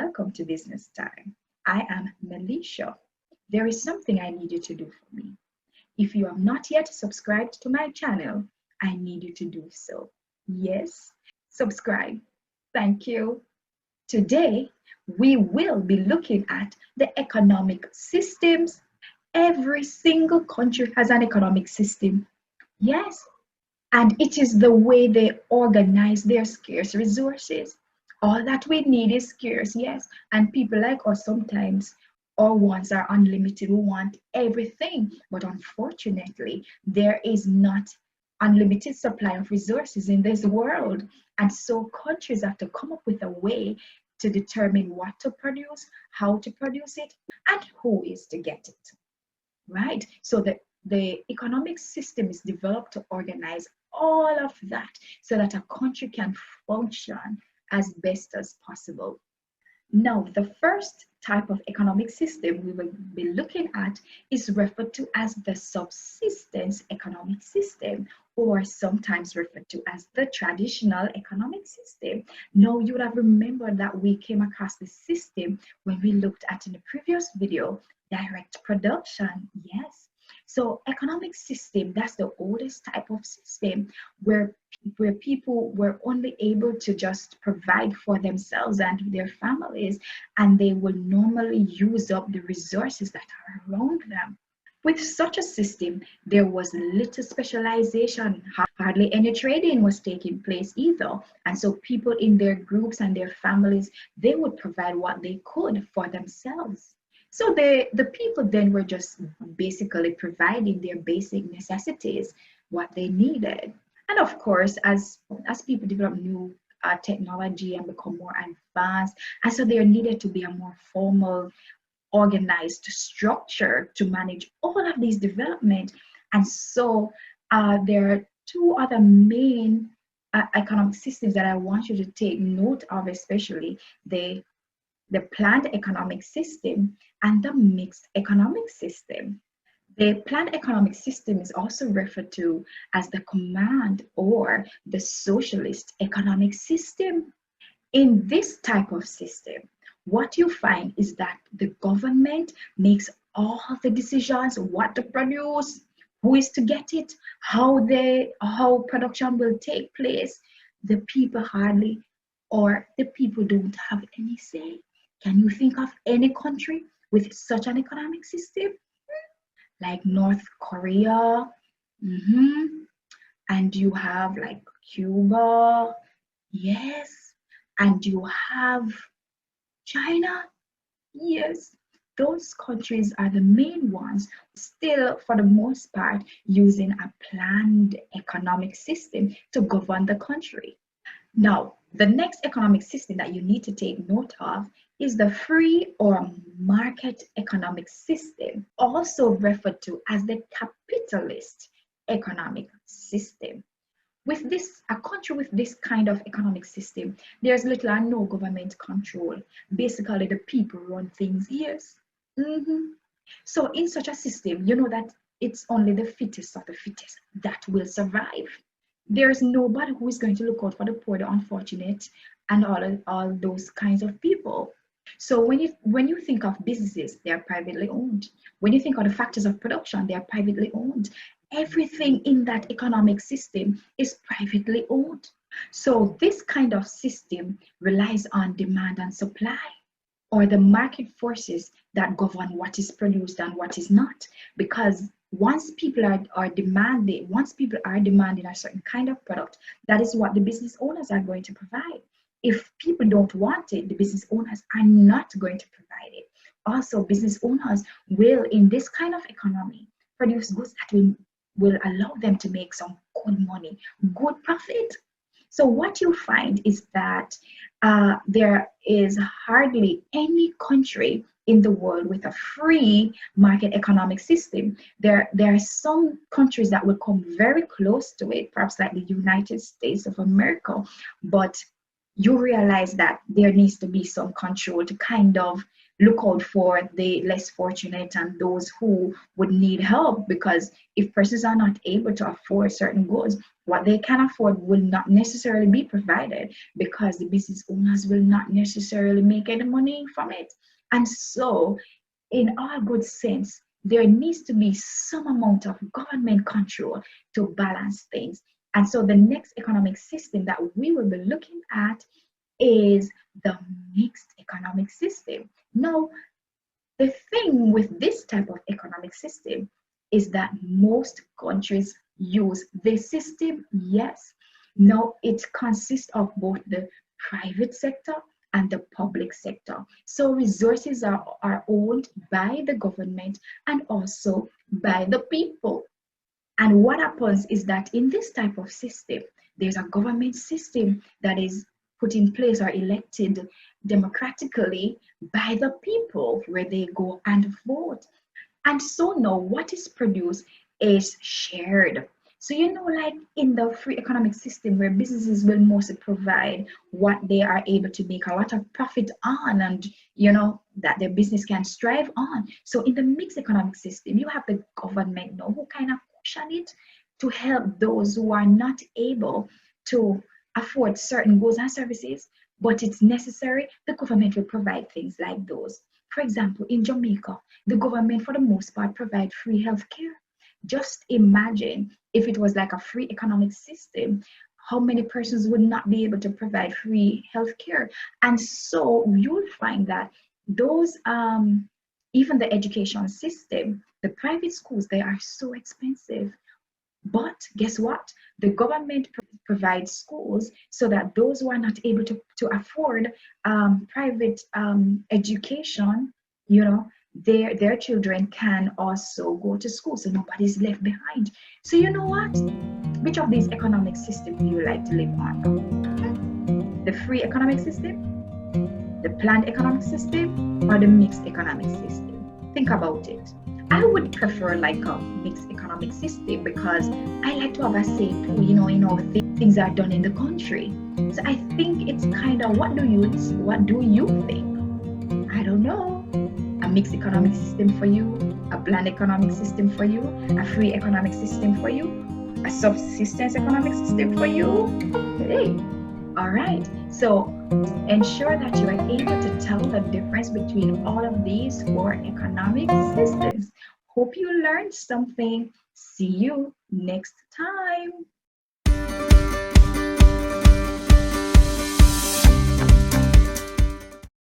welcome to Business Time. I am Melisha. There is something I need you to do for me. If you have not yet subscribed to my channel, I need you to do so. Yes, subscribe. Thank you. Today, we will be looking at the economic systems. Every single country has an economic system. Yes, and it is the way they organize their scarce resources. All that we need is scarce, yes. And people like us sometimes, our wants are unlimited. We want everything. But unfortunately, there is not unlimited supply of resources in this world. And so countries have to come up with a way to determine what to produce, how to produce it, and who is to get it. Right? So the economic system is developed to organize all of that so that a country can function as best as possible. Now, the first type of economic system we will be looking at is referred to as the subsistence economic system, or sometimes referred to as the traditional economic system. Now, you would have remembered that we came across this system when we looked at in the previous video, direct production. Yes. So economic system, that's the oldest type of system where people were only able to just provide for themselves and their families, and they will normally use up the resources that are around them. With such a system, there was little specialization. Hardly any trading was taking place either. And so people in their groups and their families, they would provide what they could for themselves. So the people then were just basically providing their basic necessities, what they needed. And of course, as people develop new technology and become more advanced, and so there needed to be a more formal, organized structure to manage all of these development. And so there are two other main economic systems that I want you to take note of, especially the planned economic system and the mixed economic system. The planned economic system is also referred to as the command or the socialist economic system. In this type of system, what you find is that the government makes all the decisions, what to produce, who is to get it, how production will take place. The people hardly, or the people don't have any say. Can you think of any country with such an economic system? Like North Korea, and you have like Cuba, yes, and you have China, yes. Those countries are the main ones, still for the most part using a planned economic system to govern the country. Now, the next economic system that you need to take note of is the free or market economic system, also referred to as the capitalist economic system. With this, a country with this kind of economic system, there's little or no government control. Basically, the people run things, yes. So in such a system, you know that it's only the fittest of the fittest that will survive. There's nobody who is going to look out for the poor, the unfortunate, and all those kinds of people. So when you think of businesses, they are privately owned. When you think of the factors of production, they are privately owned. Everything in that economic system is privately owned. So this kind of system relies on demand and supply, or the market forces that govern what is produced and what is not. Because once people are demanding a certain kind of product, that is what the business owners are going to provide. If people don't want it, the business owners are not going to provide it. Also, business owners will, in this kind of economy, produce goods that will allow them to make some good money, good profit. So what you find is that there is hardly any country in the world with a free market economic system. There are some countries that will come very close to it, perhaps like the United States of America, but you realize that there needs to be some control to kind of look out for the less fortunate and those who would need help, because if persons are not able to afford certain goods, what they can afford will not necessarily be provided, because the business owners will not necessarily make any money from it. And so, in all good sense, there needs to be some amount of government control to balance things. And so the next economic system that we will be looking at is the mixed economic system. Now, the thing with this type of economic system is that most countries use this system, yes. Now, it consists of both the private sector and the public sector. So resources are owned by the government and also by the people. And what happens is that in this type of system, there's a government system that is put in place or elected democratically by the people, where they go and vote. And so now what is produced is shared. So, like in the free economic system, where businesses will mostly provide what they are able to make a lot of profit on, and that their business can strive on. So in the mixed economic system, you have the government now who kind of cushion it to help those who are not able to afford certain goods and services, but it's necessary. The government will provide things like those. For example, in Jamaica, the government for the most part provide free healthcare. Just imagine if it was like a free economic system, how many persons would not be able to provide free healthcare. And so you'll find that those even the education system, the private schools, they are so expensive. But guess what? The government provides schools so that those who are not able to afford private education, their children can also go to school, so nobody's left behind. So you know what? Which of these economic systems do you like to live on? The free economic system, the planned economic system, or the mixed economic system? Think about it. I would prefer like a mixed economic system, because I like to have a say too, things are done in the country. So I think it's kind of, what do you think? I don't know. A mixed economic system for you, a planned economic system for you, a free economic system for you, a subsistence economic system for you. Hey, all right. So ensure that you are able to tell the difference between all of these four economic systems. Hope you learned something. See you next time.